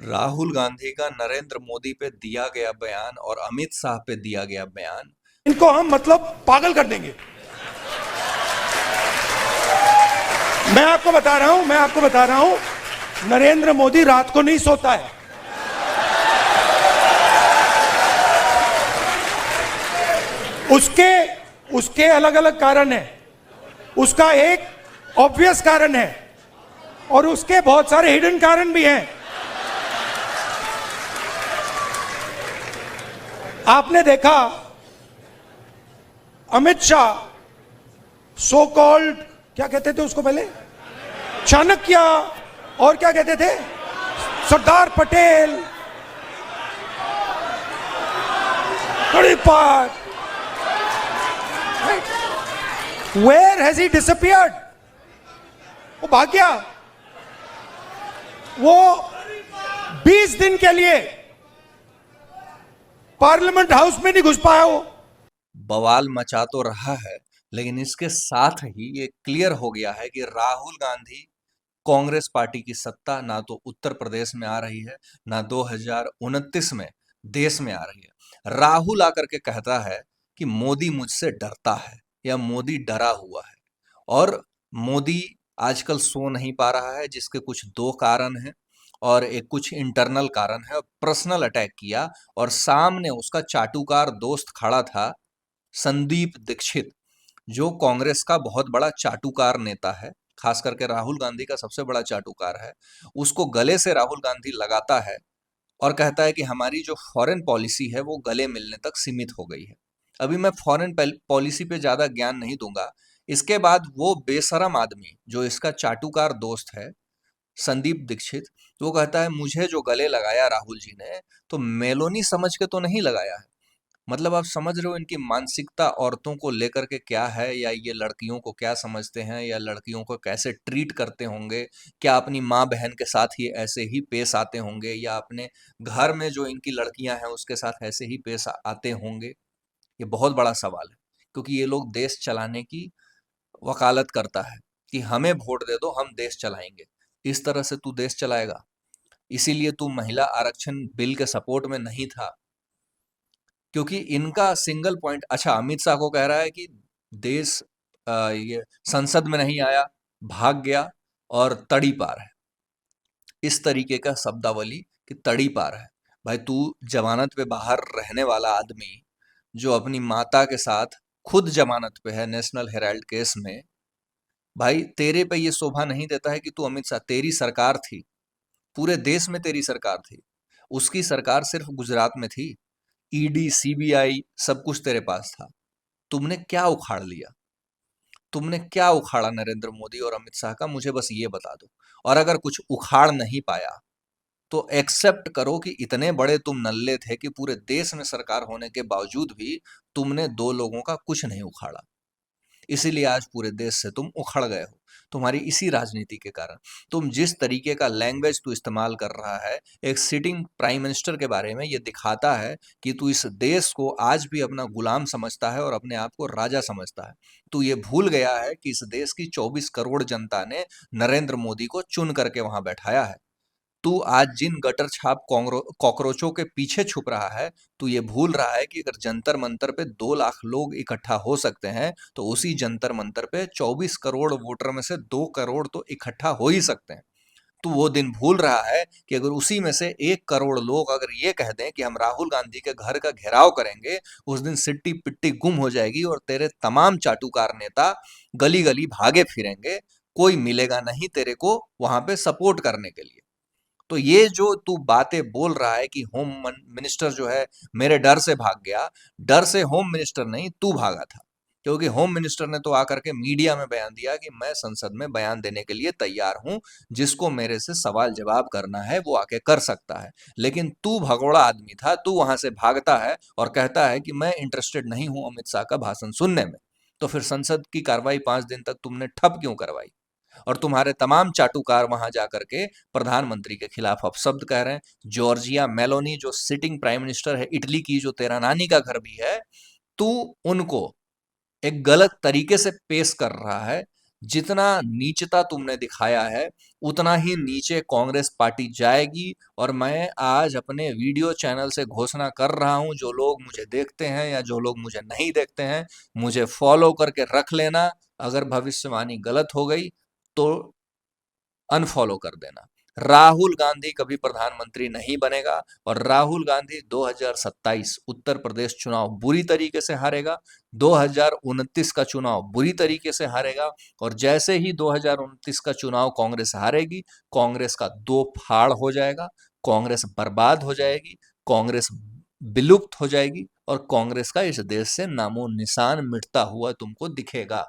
राहुल गांधी का नरेंद्र मोदी पे दिया गया बयान और अमित शाह पे दिया गया बयान। इनको हम मतलब पागल कर देंगे। मैं आपको बता रहा हूं नरेंद्र मोदी रात को नहीं सोता है। उसके उसके अलग अलग कारण है। उसका एक ऑब्वियस कारण है और उसके बहुत सारे हिडन कारण भी हैं। आपने देखा अमित शाह सो कॉल्ड, क्या कहते थे उसको पहले, चाणक्य, और क्या कहते थे, सरदार पटेल, तड़ीपार। Where has he disappeared? वो भाग गया। वो 20 दिन के लिए पार्लियामेंट हाउस में नहीं घुस पाया। वो बवाल मचा तो रहा है, लेकिन इसके साथ ही ये क्लियर हो गया है कि राहुल गांधी कांग्रेस पार्टी की सत्ता ना तो उत्तर प्रदेश में आ रही है, ना 2029 में देश में आ रही है। राहुल आकर के कहता है कि मोदी मुझसे डरता है या मोदी डरा हुआ है। और मोदी आजकल सो नहीं पा रहा है, जिसके कुछ दो कारण हैं और एक कुछ इंटरनल कारण है। पर्सनल अटैक किया और सामने उसका चाटुकार दोस्त खड़ा था, संदीप दीक्षित, जो कांग्रेस का बहुत बड़ा चाटुकार नेता है, खास करके राहुल गांधी का सबसे बड़ा चाटुकार है। उसको गले से राहुल गांधी लगाता है और कहता है कि हमारी जो फॉरेन पॉलिसी है वो गले मिलने तक सीमित हो गई है। अभी मैं फॉरेन पॉलिसी पे ज्यादा ज्ञान नहीं दूंगा। इसके बाद वो बेशरम आदमी जो इसका चाटुकार दोस्त है, संदीप दीक्षित, वो कहता है मुझे जो गले लगाया राहुल जी ने, तो मेलोनी समझ के तो नहीं लगाया है। मतलब आप समझ रहे हो इनकी मानसिकता औरतों को लेकर के क्या है, या ये लड़कियों को क्या समझते हैं, या लड़कियों को कैसे ट्रीट करते होंगे। क्या अपनी माँ बहन के साथ ही ऐसे ही पेश आते होंगे, या अपने घर में जो इनकी लड़कियां हैं उसके साथ ऐसे ही पेश आते होंगे। ये बहुत बड़ा सवाल है, क्योंकि ये लोग देश चलाने की वकालत करता है कि हमें वोट दे दो, हम देश चलाएंगे। इस तरह से तू देश चलाएगा? इसीलिए तू महिला आरक्षण बिल के सपोर्ट में नहीं था, क्योंकि इनका सिंगल पॉइंट। अच्छा, अमित शाह को कह रहा है कि देश ये संसद में नहीं आया, भाग गया और तड़ी पार है। इस तरीके का शब्दावली कि तड़ी पार है। भाई तू जमानत पे बाहर रहने वाला आदमी, जो अपनी माता के साथ खुद जमानत पे है नेशनल हेराल्ड केस में, भाई तेरे पे ये शोभा नहीं देता है कि तू अमित शाह, तेरी सरकार थी, पूरे देश में तेरी सरकार थी। उसकी सरकार सिर्फ गुजरात में थी। ईडी, सीबीआई, सब कुछ तेरे पास था। तुमने क्या उखाड़ लिया? तुमने क्या उखाड़ा नरेंद्र मोदी और अमित शाह का, मुझे बस ये बता दो। और अगर कुछ उखाड़ नहीं पाया तो एक्सेप्ट करो कि इतने बड़े तुम नल्ले थे कि पूरे देश में सरकार होने के बावजूद भी तुमने दो लोगों का कुछ नहीं उखाड़ा। इसीलिए आज पूरे देश से तुम उखड़ गए हो, तुम्हारी इसी राजनीति के कारण। तुम जिस तरीके का लैंग्वेज तू इस्तेमाल कर रहा है एक सिटिंग प्राइम मिनिस्टर के बारे में, ये दिखाता है कि तू इस देश को आज भी अपना गुलाम समझता है और अपने आप को राजा समझता है। तू ये भूल गया है कि इस देश की 24 करोड़ जनता ने नरेंद्र मोदी को चुन करके वहां बैठाया है। तू आज जिन गटर छाप कॉकरोचों के पीछे छुप रहा है, तू ये भूल रहा है कि अगर जंतर मंतर पे 2 लाख लोग इकट्ठा हो सकते हैं, तो उसी जंतर मंतर पे 24 करोड़ वोटर में से 2 करोड़ तो इकट्ठा हो ही सकते हैं। तू वो दिन भूल रहा है कि अगर उसी में से 1 करोड़ लोग अगर ये कह दें कि हम राहुल गांधी के घर का घेराव करेंगे, उस दिन सिट्टी पिट्टी गुम हो जाएगी और तेरे तमाम चाटुकार नेता गली गली भागे फिरेंगे। कोई मिलेगा नहीं तेरे को वहां पे सपोर्ट करने के लिए। तो ये जो तू बातें बोल रहा है कि मिनिस्टर जो है मेरे डर से भाग गया, डर से होम मिनिस्टर नहीं, तू भागा था। क्योंकि होम मिनिस्टर ने तो आकर के मीडिया में बयान दिया कि मैं संसद में बयान देने के लिए तैयार हूं, जिसको मेरे से सवाल जवाब करना है वो आके कर सकता है। लेकिन तू भगोड़ा आदमी था, तू वहां से भागता है और कहता है कि मैं इंटरेस्टेड नहीं हूं अमित शाह का भाषण सुनने में। तो फिर संसद की कार्रवाई 5 दिन तक तुमने ठप क्यों करवाई? और तुम्हारे तमाम चाटुकार वहां जाकर के प्रधानमंत्री के खिलाफ अपशब्द कह रहे हैं। जॉर्जिया मेलोनी जो सिटिंग प्राइम मिनिस्टर है इटली की, जो तेरा नानी का घर भी है, तू उनको एक गलत तरीके से पेश कर रहा है, जितना नीचता तुमने दिखाया है उतना ही नीचे कांग्रेस पार्टी जाएगी। और मैं आज अपने वीडियो चैनल से घोषणा कर रहा हूं, जो लोग मुझे देखते हैं या जो लोग मुझे नहीं देखते हैं, मुझे फॉलो करके रख लेना। अगर भविष्यवाणी गलत हो गई तो अनफॉलो कर देना। राहुल गांधी कभी प्रधानमंत्री नहीं बनेगा और राहुल गांधी 2027 उत्तर प्रदेश चुनाव बुरी तरीके से हारेगा, 2029 का चुनाव बुरी तरीके से हारेगा। और जैसे ही 2029 का चुनाव कांग्रेस हारेगी, कांग्रेस का दो फाड़ हो जाएगा, कांग्रेस बर्बाद हो जाएगी, कांग्रेस विलुप्त हो जाएगी और कांग्रेस का इस देश से नामो निशान मिटता हुआ तुमको दिखेगा।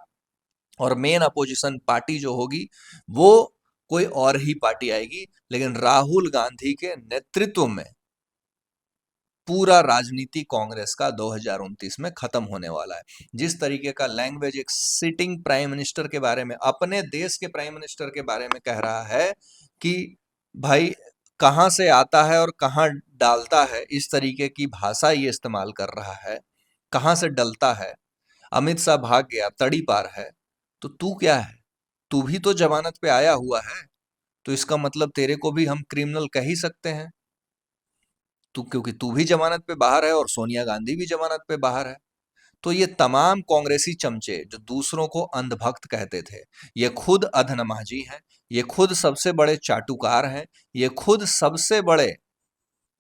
और मेन अपोजिशन पार्टी जो होगी वो कोई और ही पार्टी आएगी, लेकिन राहुल गांधी के नेतृत्व में पूरा राजनीति कांग्रेस का 2029 में खत्म होने वाला है। जिस तरीके का लैंग्वेज एक सिटिंग प्राइम मिनिस्टर के बारे में, अपने देश के प्राइम मिनिस्टर के बारे में कह रहा है कि भाई कहां से आता है और कहां डालता है, इस तरीके की भाषा ये इस्तेमाल कर रहा है, कहां से डलता है। अमित शाह भाग गया, तड़ी पार है, तो तू क्या है? तू भी तो जमानत पे आया हुआ है, तो इसका मतलब तेरे को भी हम क्रिमिनल कह ही सकते हैं। तू, क्योंकि तू भी जमानत पे बाहर है और सोनिया गांधी भी जमानत पे बाहर है। तो ये तमाम कांग्रेसी चमचे जो दूसरों को अंधभक्त कहते थे, ये खुद अधनमाजी हैं, ये खुद सबसे बड़े चाटुकार हैं, ये खुद सबसे बड़े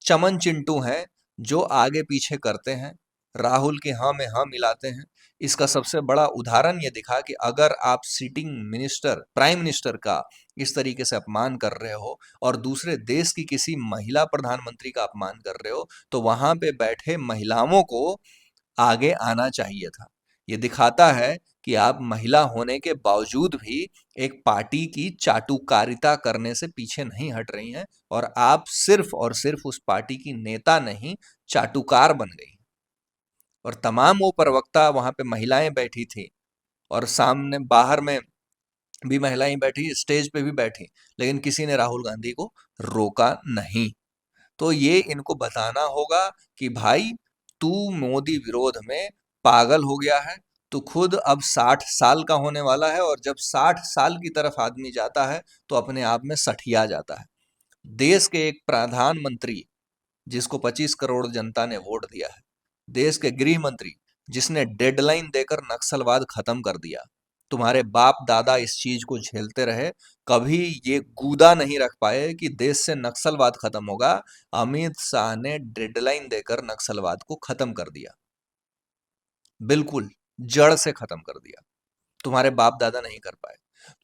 चमन चिंटू हैं जो आगे पीछे करते हैं, राहुल के हाँ में हाँ मिलाते हैं। इसका सबसे बड़ा उदाहरण ये दिखा कि अगर आप सिटिंग मिनिस्टर प्राइम मिनिस्टर का इस तरीके से अपमान कर रहे हो और दूसरे देश की किसी महिला प्रधानमंत्री का अपमान कर रहे हो, तो वहां पे बैठे महिलाओं को आगे आना चाहिए था। ये दिखाता है कि आप महिला होने के बावजूद भी एक पार्टी की चाटुकारिता करने से पीछे नहीं हट रही हैं और आप सिर्फ और सिर्फ उस पार्टी की नेता नहीं, चाटुकार बन गई। और तमाम वो प्रवक्ता वहां पे महिलाएं बैठी थी और सामने बाहर में भी महिलाएं बैठी, स्टेज पे भी बैठी, लेकिन किसी ने राहुल गांधी को रोका नहीं। तो ये इनको बताना होगा कि भाई तू मोदी विरोध में पागल हो गया है। तू खुद अब 60 साल का होने वाला है और जब 60 साल की तरफ आदमी जाता है तो अपने आप में सठिया जाता है। देश के एक प्रधानमंत्री जिसको 25 करोड़ जनता ने वोट दिया है, देश के गृह मंत्री जिसने डेडलाइन देकर नक्सलवाद खत्म कर दिया, तुम्हारे बाप दादा इस चीज को झेलते रहे, कभी ये गूदा नहीं रख पाए कि देश से नक्सलवाद खत्म होगा। अमित शाह ने डेडलाइन देकर नक्सलवाद को खत्म कर दिया, बिल्कुल जड़ से खत्म कर दिया। तुम्हारे बाप दादा नहीं कर पाए।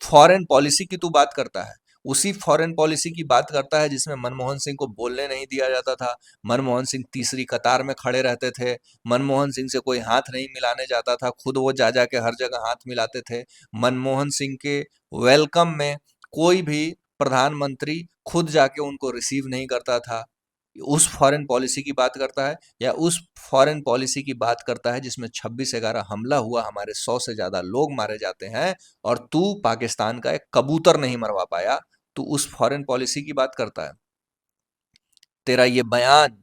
फॉरेन पॉलिसी की तू बात करता है, उसी फॉरेन पॉलिसी की बात करता है जिसमें मनमोहन सिंह को बोलने नहीं दिया जाता था। मनमोहन सिंह तीसरी कतार में खड़े रहते थे, मनमोहन सिंह से कोई हाथ नहीं मिलाने जाता था, खुद वो जा जा के हर जगह हाथ मिलाते थे। मनमोहन सिंह के वेलकम में कोई भी प्रधानमंत्री खुद जाके उनको रिसीव नहीं करता था। उस फॉरेन पॉलिसी की बात करता है या उस फॉरेन पॉलिसी की बात करता है जिसमें 26/11 हमला हुआ, हमारे 100 से ज्यादा लोग मारे जाते हैं और तू पाकिस्तान का एक कबूतर नहीं मरवा पाया, तू उस फॉरेन पॉलिसी की बात करता है। तेरा ये बयान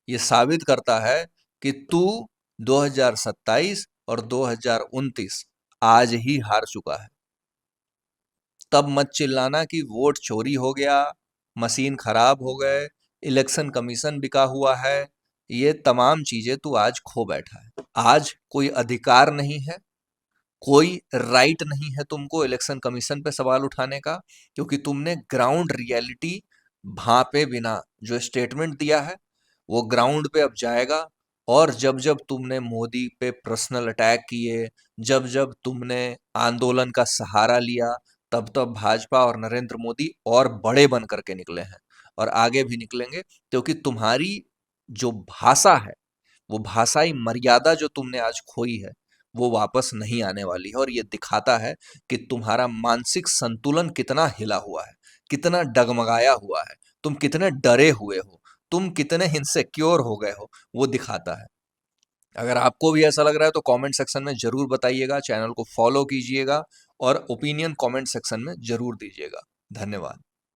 ये साबित करता है कि तू 2027 और 2029 आज ही हार चुका है। तब मत चिल्लाना कि वोट चोरी हो गया, मशीन खराब हो गए, इलेक्शन कमीशन बिका हुआ है। ये तमाम चीजें तू आज खो बैठा है। आज कोई अधिकार नहीं है, कोई राइट नहीं है तुमको इलेक्शन कमीशन पे सवाल उठाने का, क्योंकि तुमने ग्राउंड रियलिटी भांपे बिना जो स्टेटमेंट दिया है वो ग्राउंड पे अब जाएगा। और जब जब तुमने मोदी पे पर्सनल अटैक किए, जब जब तुमने आंदोलन का सहारा लिया, तब तब भाजपा और नरेंद्र मोदी और बड़े बन करके निकले हैं और आगे भी निकलेंगे, क्योंकि तुम्हारी जो भाषा है, वो भाषाई मर्यादा जो तुमने आज खोई है, वो वापस नहीं आने वाली है। और ये दिखाता है कि तुम्हारा मानसिक संतुलन कितना हिला हुआ है, कितना डगमगाया हुआ है, तुम कितने डरे हुए हो, तुम कितने इनसिक्योर हो गए हो, वो दिखाता है। अगर आपको भी ऐसा लग रहा है तो कमेंट सेक्शन में जरूर बताइएगा, चैनल को फॉलो कीजिएगा और ओपिनियन कमेंट सेक्शन में जरूर दीजिएगा। धन्यवाद।